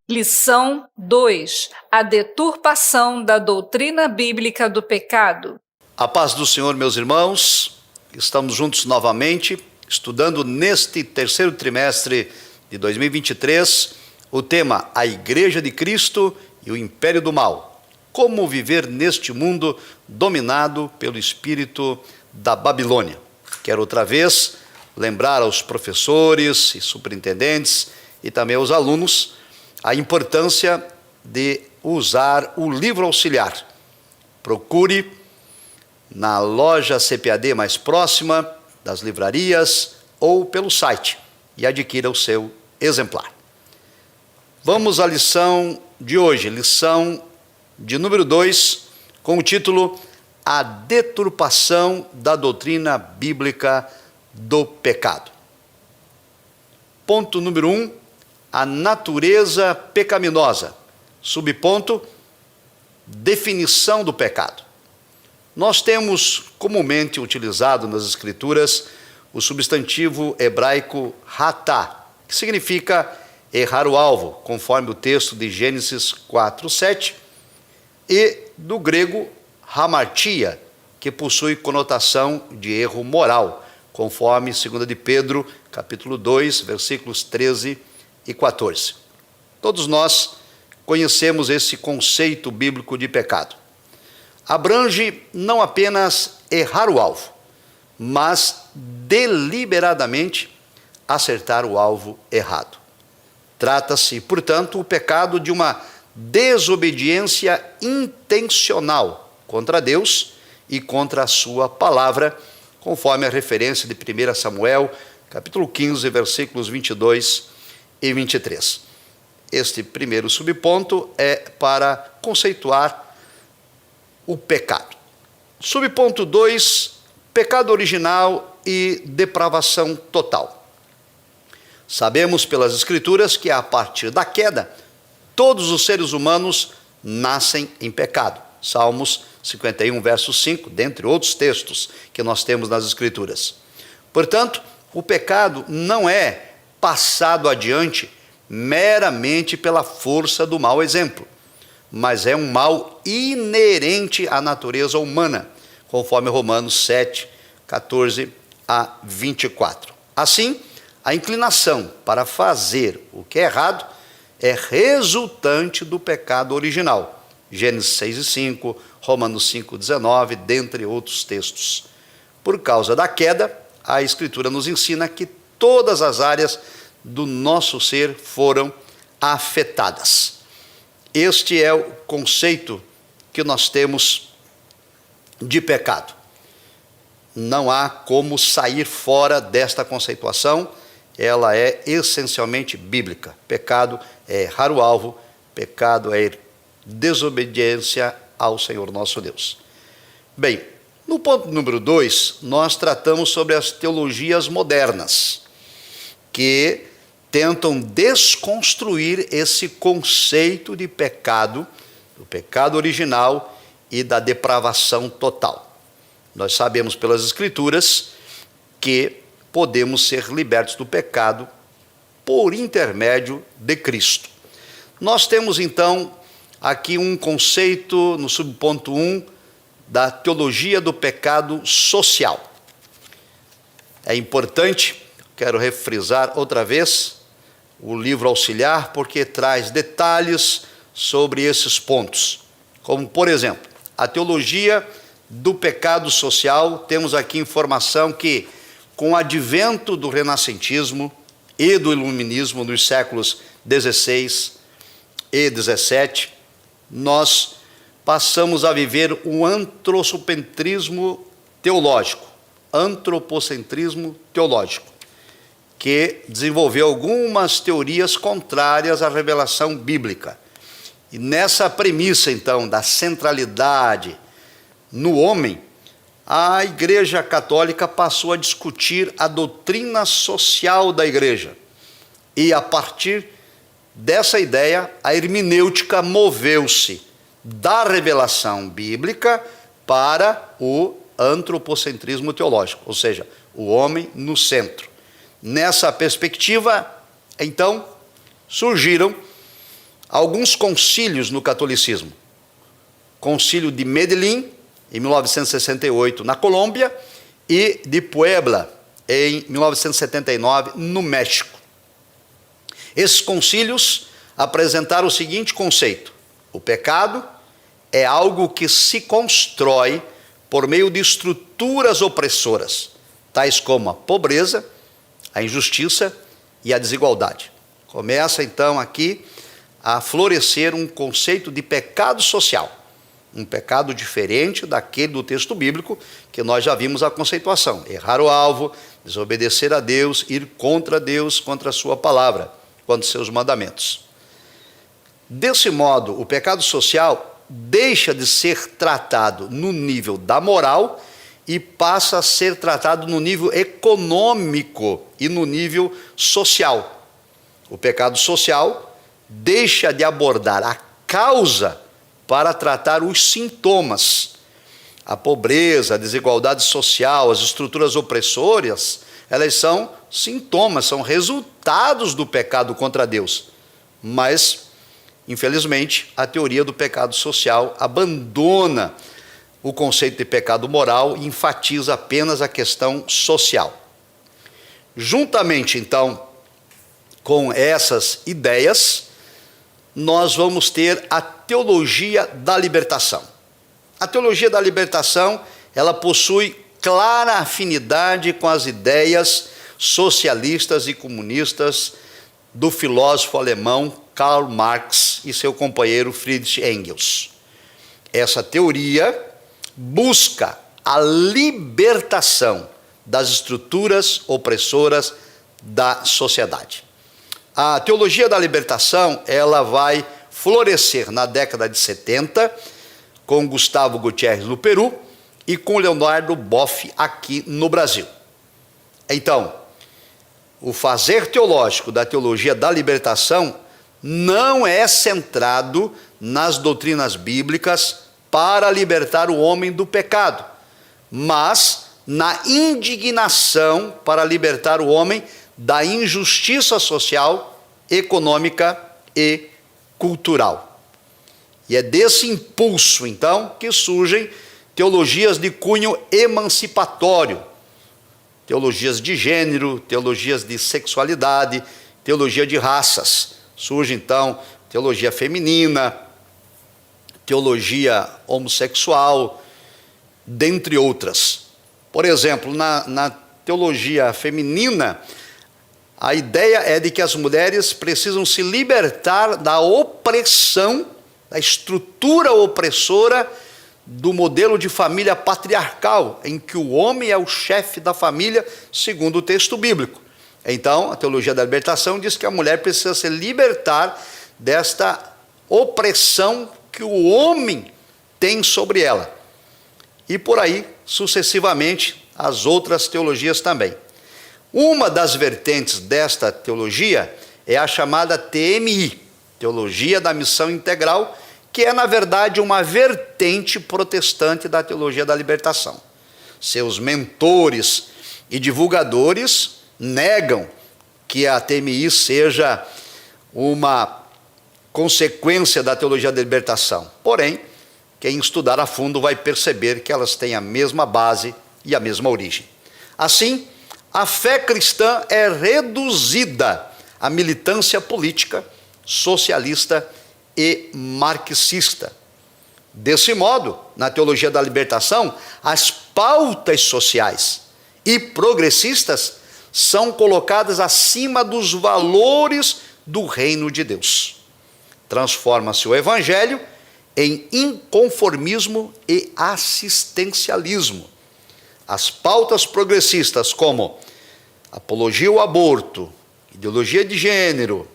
Lição 2: A deturpação da doutrina bíblica do pecado. A paz do Senhor, meus irmãos, estamos juntos novamente, estudando neste terceiro trimestre de 2023, o tema A Igreja de Cristo e o Império do Mal. Como viver neste mundo dominado pelo espírito da Babilônia. Quero outra vez lembrar aos professores e superintendentes e também aos alunos a importância de usar o livro auxiliar. Procure na loja CPAD mais próxima das livrarias ou pelo site e adquira o seu exemplar. Vamos à lição de hoje, lição de número 2, com o título A Deturpação da Doutrina Bíblica do Pecado. Ponto número 1, a natureza pecaminosa. Subponto, definição do pecado. Nós temos comumente utilizado nas Escrituras o substantivo hebraico hatá, que significa errar o alvo, conforme o texto de Gênesis 4:7, e do grego hamartia, que possui conotação de erro moral, conforme 2 de Pedro, capítulo 2, versículos 13 e 14. Todos nós conhecemos esse conceito bíblico de pecado. Abrange não apenas errar o alvo, mas deliberadamente acertar o alvo errado. Trata-se, portanto, o pecado de uma desobediência intencional contra Deus e contra a sua palavra, conforme a referência de 1 Samuel, capítulo 15, versículos 22 e 23. Este primeiro subponto é para conceituar o pecado. Subponto 2, pecado original e depravação total. Sabemos pelas Escrituras que a partir da queda, todos os seres humanos nascem em pecado. Salmos 51, verso 5, dentre outros textos que nós temos nas Escrituras. Portanto, o pecado não é passado adiante meramente pela força do mau exemplo, mas é um mal inerente à natureza humana, conforme Romanos 7, 14 a 24. Assim, a inclinação para fazer o que é errado é resultante do pecado original. Gênesis 6 e 5, Romanos 5, 19, dentre outros textos. Por causa da queda, a Escritura nos ensina que todas as áreas do nosso ser foram afetadas. Este é o conceito que nós temos de pecado. Não há como sair fora desta conceituação, ela é essencialmente bíblica. Pecado é errar o alvo, pecado é desobediência ao Senhor nosso Deus. Bem, no ponto número 2, nós tratamos sobre as teologias modernas, que tentam desconstruir esse conceito de pecado, do pecado original e da depravação total. Nós sabemos pelas Escrituras que podemos ser libertos do pecado por intermédio de Cristo. Nós temos então aqui um conceito no subponto 1 da teologia do pecado social. É importante, quero refrisar outra vez, o livro auxiliar, porque traz detalhes sobre esses pontos. Como, por exemplo, a teologia do pecado social, temos aqui informação que, com o advento do renascentismo e do iluminismo nos séculos 16 e 17, nós passamos a viver um antropocentrismo teológico, que desenvolveu algumas teorias contrárias à revelação bíblica. E nessa premissa, então, da centralidade no homem, a Igreja Católica passou a discutir a doutrina social da Igreja. E a partir dessa ideia, a hermenêutica moveu-se da revelação bíblica para o antropocentrismo teológico, ou seja, o homem no centro. Nessa perspectiva, então, surgiram alguns concílios no catolicismo. Concílio de Medellín, em 1968, na Colômbia, e de Puebla, em 1979, no México. Esses concílios apresentaram o seguinte conceito: o pecado é algo que se constrói por meio de estruturas opressoras, tais como a pobreza, a injustiça e a desigualdade. Começa então aqui a florescer um conceito de pecado social, um pecado diferente daquele do texto bíblico, que nós já vimos a conceituação: errar o alvo, desobedecer a Deus, ir contra Deus, contra a sua palavra, contra os seus mandamentos. Desse modo, o pecado social deixa de ser tratado no nível da moral e passa a ser tratado no nível econômico e no nível social. O pecado social deixa de abordar a causa para tratar os sintomas. A pobreza, a desigualdade social, as estruturas opressoras, elas são sintomas, são resultados do pecado contra Deus. Mas, infelizmente, a teoria do pecado social abandona o conceito de pecado moral e enfatiza apenas a questão social. Juntamente, então, com essas ideias, nós vamos ter a teologia da libertação. A teologia da libertação, ela possui clara afinidade com as ideias socialistas e comunistas do filósofo alemão Karl Marx e seu companheiro Friedrich Engels. Essa teoria busca a libertação das estruturas opressoras da sociedade. A teologia da libertação, ela vai florescer na década de 70, com Gustavo Gutierrez no Peru e com Leonardo Boff aqui no Brasil. Então, o fazer teológico da teologia da libertação não é centrado nas doutrinas bíblicas para libertar o homem do pecado, mas na indignação para libertar o homem da injustiça social, econômica e cultural. E é desse impulso, então, que surgem teologias de cunho emancipatório, teologias de gênero, teologias de sexualidade, teologia de raças. Surge, então, teologia feminina, teologia homossexual, dentre outras. Por exemplo, na teologia feminina, a ideia é de que as mulheres precisam se libertar da opressão, da estrutura opressora do modelo de família patriarcal, em que o homem é o chefe da família, segundo o texto bíblico. Então, a teologia da libertação diz que a mulher precisa se libertar desta opressão que o homem tem sobre ela. E por aí, sucessivamente, as outras teologias também. Uma das vertentes desta teologia é a chamada TMI, Teologia da Missão Integral, que é, na verdade, uma vertente protestante da teologia da libertação. Seus mentores e divulgadores negam que a TMI seja uma consequência da teologia da libertação. Porém, quem estudar a fundo vai perceber que elas têm a mesma base e a mesma origem. Assim, a fé cristã é reduzida à militância política, socialista e marxista. Desse modo, na teologia da libertação, as pautas sociais e progressistas são colocadas acima dos valores do reino de Deus. Transforma-se o evangelho em inconformismo e assistencialismo. As pautas progressistas, como apologia ao aborto, ideologia de gênero,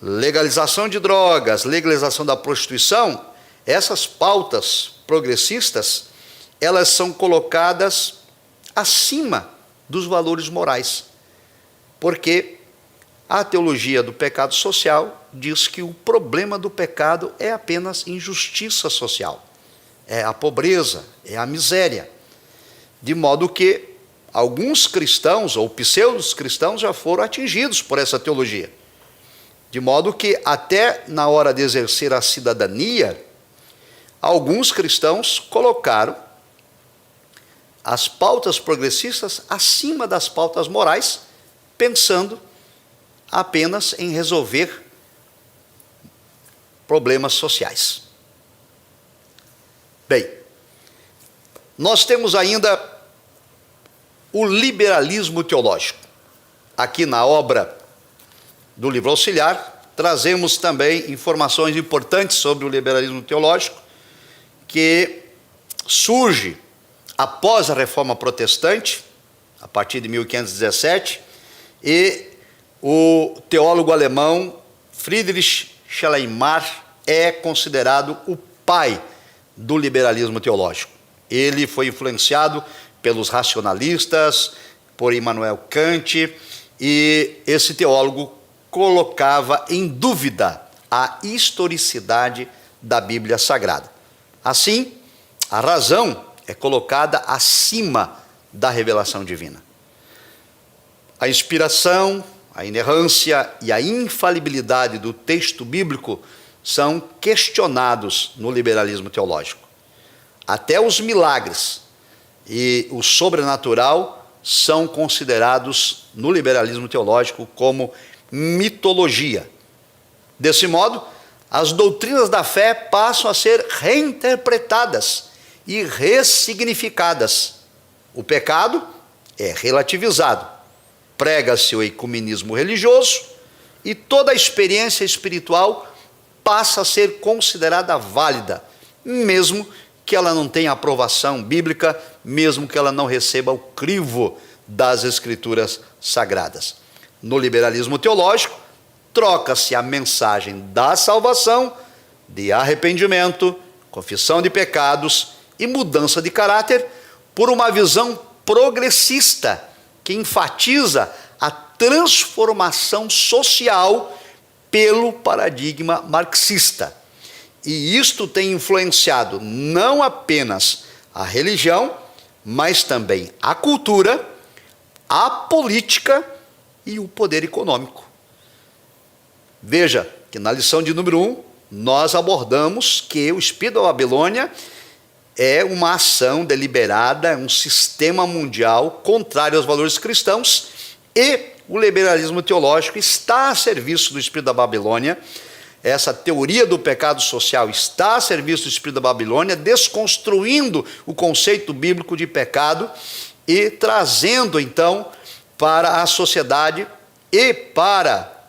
legalização de drogas, legalização da prostituição, essas pautas progressistas, elas são colocadas acima dos valores morais, porque a teologia do pecado social diz que o problema do pecado é apenas injustiça social, é a pobreza, é a miséria, de modo que alguns cristãos ou pseudos cristãos já foram atingidos por essa teologia. De modo que, até na hora de exercer a cidadania, alguns cristãos colocaram as pautas progressistas acima das pautas morais, pensando apenas em resolver problemas sociais. Bem, nós temos ainda o liberalismo teológico. Aqui na obra do livro auxiliar, trazemos também informações importantes sobre o liberalismo teológico, que surge após a Reforma Protestante, a partir de 1517, e o teólogo alemão Friedrich Schleiermacher é considerado o pai do liberalismo teológico. Ele foi influenciado pelos racionalistas, por Immanuel Kant, e esse teólogo colocava em dúvida a historicidade da Bíblia Sagrada. Assim, a razão é colocada acima da revelação divina. A inspiração, a inerrância e a infalibilidade do texto bíblico são questionados no liberalismo teológico. Até os milagres e o sobrenatural são considerados no liberalismo teológico como mitologia. Desse modo, as doutrinas da fé passam a ser reinterpretadas e ressignificadas. O pecado é relativizado, prega-se o ecumenismo religioso e toda a experiência espiritual passa a ser considerada válida, mesmo que ela não tenha aprovação bíblica, mesmo que ela não receba o crivo das Escrituras Sagradas. No liberalismo teológico, troca-se a mensagem da salvação, de arrependimento, confissão de pecados e mudança de caráter, por uma visão progressista, que enfatiza a transformação social pelo paradigma marxista. E isto tem influenciado não apenas a religião, mas também a cultura, a política e o poder econômico. Veja que na lição de número 1, nós abordamos que o espírito da Babilônia é uma ação deliberada, um sistema mundial contrário aos valores cristãos, e o liberalismo teológico está a serviço do espírito da Babilônia. Essa teoria do pecado social está a serviço do espírito da Babilônia, desconstruindo o conceito bíblico de pecado e trazendo, então, para a sociedade e para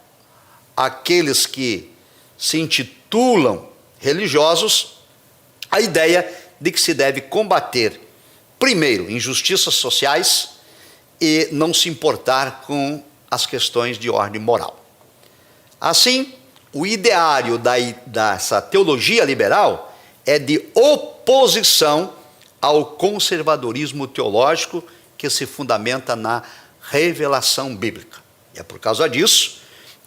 aqueles que se intitulam religiosos, a ideia de que se deve combater, primeiro, injustiças sociais e não se importar com as questões de ordem moral. Assim, o ideário dessa teologia liberal é de oposição ao conservadorismo teológico que se fundamenta na revelação bíblica. E é por causa disso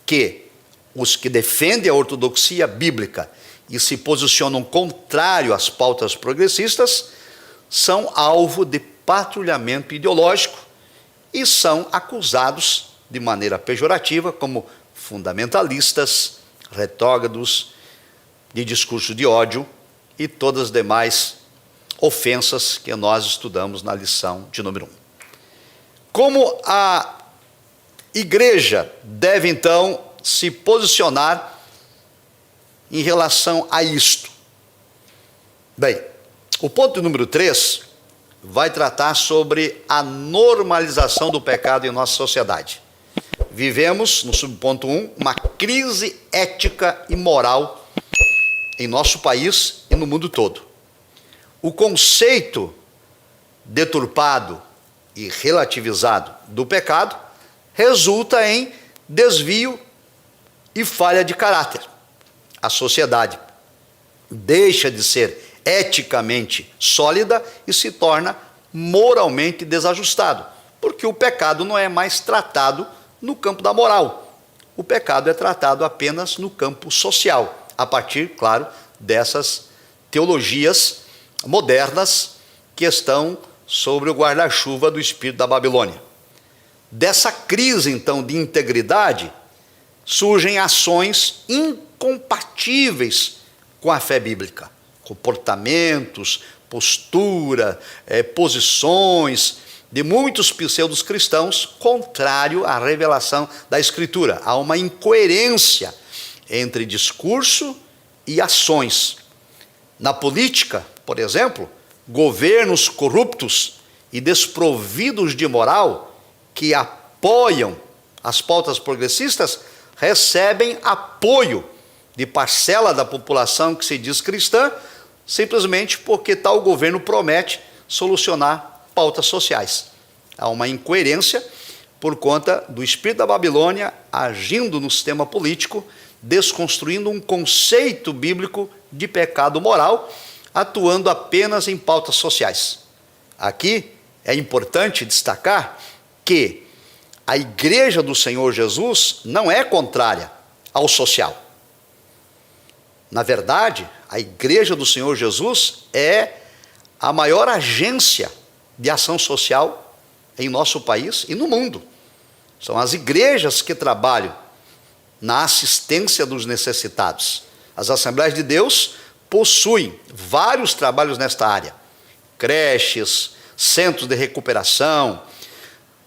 que os que defendem a ortodoxia bíblica e se posicionam contrário às pautas progressistas são alvo de patrulhamento ideológico e são acusados de maneira pejorativa como fundamentalistas, retrógrados, de discurso de ódio e todas as demais ofensas que nós estudamos na lição de número 1. Como a igreja deve, então, se posicionar em relação a isto? Bem, o ponto número 3 vai tratar sobre a normalização do pecado em nossa sociedade. Vivemos, no subponto 1, uma crise ética e moral em nosso país e no mundo todo. O conceito deturpado e relativizado do pecado resulta em desvio e falha de caráter. A sociedade deixa de ser eticamente sólida e se torna moralmente desajustado, porque o pecado não é mais tratado no campo da moral. O pecado é tratado apenas no campo social, a partir, claro, dessas teologias modernas que estão sobre o guarda-chuva do espírito da Babilônia. Dessa crise, então, de integridade, surgem ações incompatíveis com a fé bíblica. Comportamentos, postura, posições de muitos pseudos cristãos contrário à revelação da Escritura. Há uma incoerência entre discurso e ações. Na política, por exemplo, governos corruptos e desprovidos de moral que apoiam as pautas progressistas recebem apoio de parcela da população que se diz cristã, simplesmente porque tal governo promete solucionar pautas sociais. Há uma incoerência por conta do espírito da Babilônia agindo no sistema político, desconstruindo um conceito bíblico de pecado moral, atuando apenas em pautas sociais. Aqui é importante destacar que a Igreja do Senhor Jesus não é contrária ao social. Na verdade, a Igreja do Senhor Jesus é a maior agência de ação social em nosso país e no mundo. São as igrejas que trabalham na assistência dos necessitados. As Assembleias de Deus possuem vários trabalhos nesta área: creches, centros de recuperação,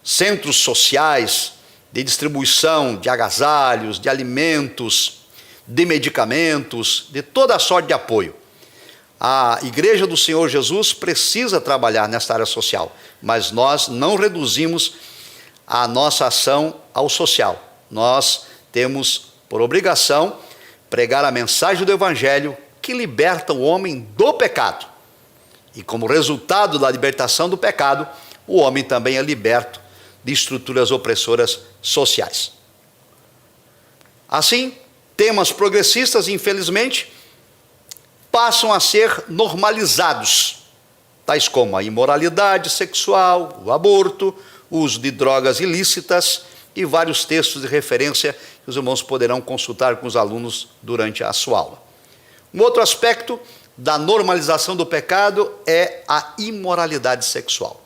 centros sociais de distribuição de agasalhos, de alimentos, de medicamentos, de toda a sorte de apoio. A Igreja do Senhor Jesus precisa trabalhar nesta área social, mas nós não reduzimos a nossa ação ao social. Nós temos por obrigação pregar a mensagem do Evangelho que liberta o homem do pecado. E como resultado da libertação do pecado, o homem também é liberto de estruturas opressoras sociais. Assim, temas progressistas, infelizmente, passam a ser normalizados, tais como a imoralidade sexual, o aborto, o uso de drogas ilícitas e vários textos de referência que os irmãos poderão consultar com os alunos durante a sua aula. Um outro aspecto da normalização do pecado é a imoralidade sexual.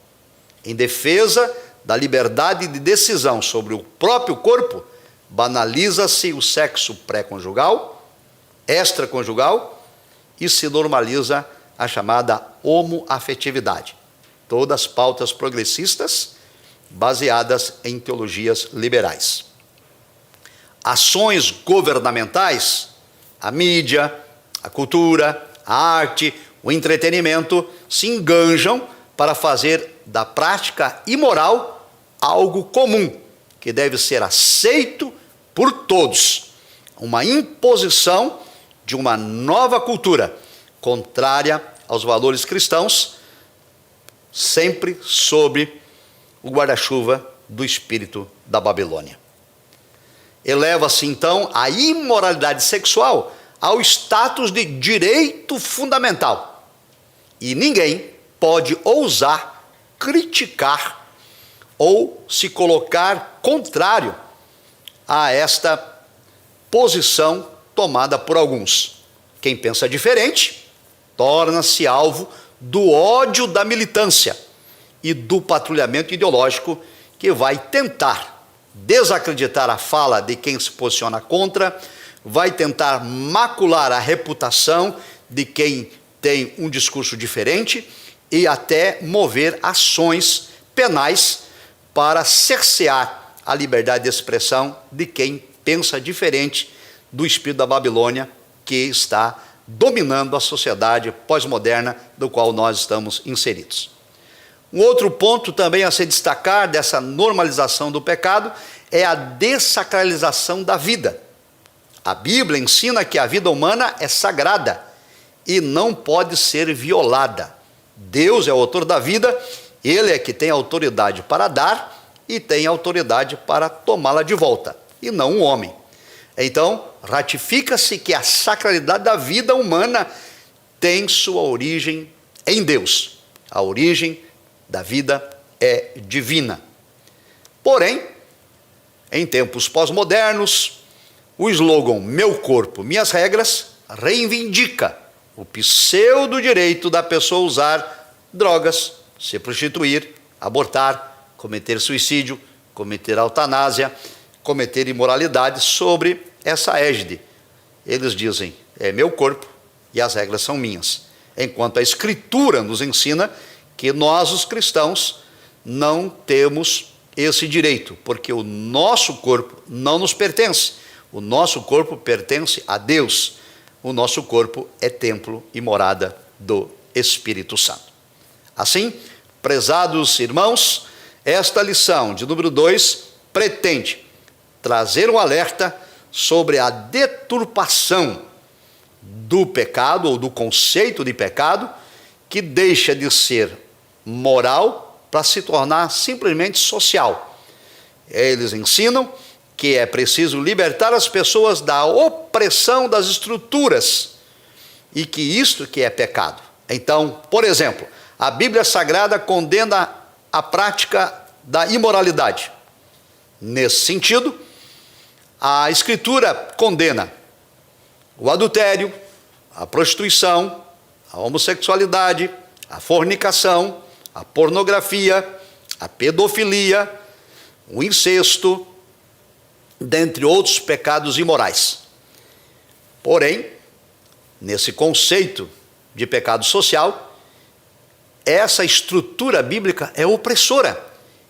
Em defesa da liberdade de decisão sobre o próprio corpo, banaliza-se o sexo pré-conjugal, extraconjugal, e se normaliza a chamada homoafetividade. Todas pautas progressistas baseadas em teologias liberais. Ações governamentais, a mídia, a cultura, a arte, o entretenimento se enganjam para fazer da prática imoral algo comum, que deve ser aceito por todos. Uma imposição de uma nova cultura, contrária aos valores cristãos, sempre sob o guarda-chuva do espírito da Babilônia. Eleva-se então a imoralidade sexual ao status de direito fundamental. E ninguém pode ousar criticar ou se colocar contrário a esta posição tomada por alguns. Quem pensa diferente torna-se alvo do ódio da militância e do patrulhamento ideológico que vai tentar desacreditar a fala de quem se posiciona contra, vai tentar macular a reputação de quem tem um discurso diferente e até mover ações penais para cercear a liberdade de expressão de quem pensa diferente do espírito da Babilônia que está dominando a sociedade pós-moderna do qual nós estamos inseridos. Um outro ponto também a se destacar dessa normalização do pecado é a dessacralização da vida. A Bíblia ensina que a vida humana é sagrada e não pode ser violada. Deus é o autor da vida, Ele é que tem autoridade para dar e tem autoridade para tomá-la de volta, e não o homem. Então, ratifica-se que a sacralidade da vida humana tem sua origem em Deus. A origem da vida é divina. Porém, em tempos pós-modernos, o slogan "Meu corpo, minhas regras" reivindica o pseudo-direito da pessoa usar drogas, se prostituir, abortar, cometer suicídio, cometer eutanásia, cometer imoralidade sobre essa égide. Eles dizem, é meu corpo e as regras são minhas. Enquanto a Escritura nos ensina que nós, os cristãos, não temos esse direito, porque o nosso corpo não nos pertence. O nosso corpo pertence a Deus. O nosso corpo é templo e morada do Espírito Santo. Assim, prezados irmãos, esta lição de número 2 pretende trazer um alerta sobre a deturpação do pecado ou do conceito de pecado, que deixa de ser moral para se tornar simplesmente social. Eles ensinam que é preciso libertar as pessoas da opressão das estruturas e que isto que é pecado. Então, por exemplo, a Bíblia Sagrada condena a prática da imoralidade. Nesse sentido, a Escritura condena o adultério, a prostituição, a homossexualidade, a fornicação, a pornografia, a pedofilia, o incesto, dentre outros pecados imorais. Porém, nesse conceito de pecado social, essa estrutura bíblica é opressora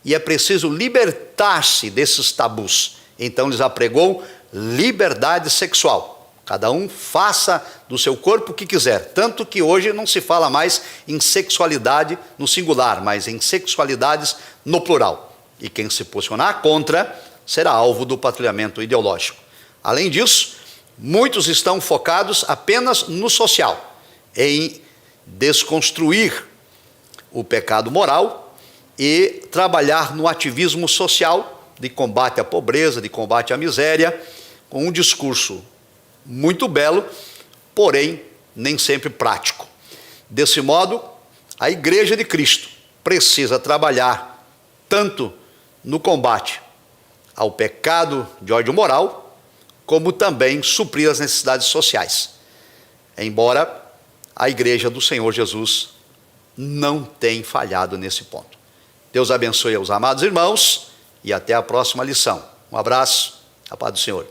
e é preciso libertar-se desses tabus. Então lhes apregou liberdade sexual. Cada um faça do seu corpo o que quiser. Tanto que hoje não se fala mais em sexualidade no singular, mas em sexualidades no plural. E quem se posicionar contra será alvo do patrulhamento ideológico. Além disso, muitos estão focados apenas no social, em desconstruir o pecado moral e trabalhar no ativismo social de combate à pobreza, de combate à miséria, com um discurso muito belo, porém nem sempre prático. Desse modo, a Igreja de Cristo precisa trabalhar tanto no combate ao pecado de ordem moral, como também suprir as necessidades sociais. Embora a Igreja do Senhor Jesus não tenha falhado nesse ponto. Deus abençoe aos amados irmãos e até a próxima lição. Um abraço, a paz do Senhor.